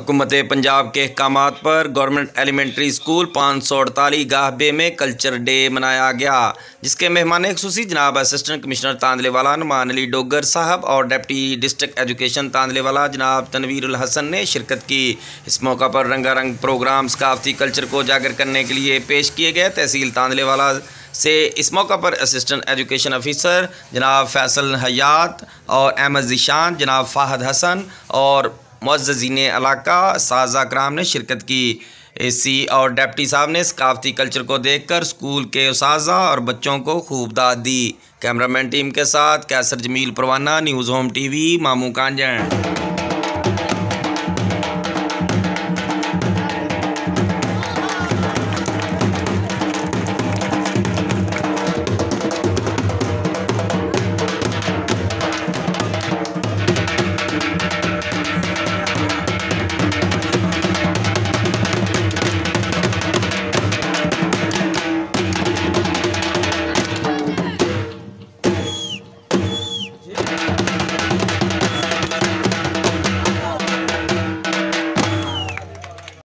हुकूमत पंजाब के अहकामात पर गवर्नमेंट एलिमेंट्री स्कूल 548 गाहबे में कल्चर डे मनाया गया, जिसके मेहमान खुसूसी जनाब असिस्टेंट कमिश्नर तांदलेवाला नुमान अली डोगर साहब और डिप्टी डिस्ट्रिक्ट एजुकेशन तांदलेवाला जनाब तनवीरुल हसन ने शिरकत की। इस मौका पर रंगारंग प्रोग्राम सकाफती कल्चर को उजागर करने के लिए पेश किए गए। तहसील तांदलेवाला से इस मौका पर असिस्टेंट एजुकेशन ऑफिसर जनाब फैसल हयात और अहमद ज़ीशान, जनाब फ़ाहद हसन और मुअज़्ज़िज़ीन इलाका साज़ा कराम ने शिरकत की। एसी और डिप्टी साहब ने सकाफती कल्चर को देखकर स्कूल के उसाज़ा और बच्चों को खूब दाद दी। कैमरामैन टीम के साथ कैसर जमील परवाना, न्यूज़ होम टीवी, मामू कांजन।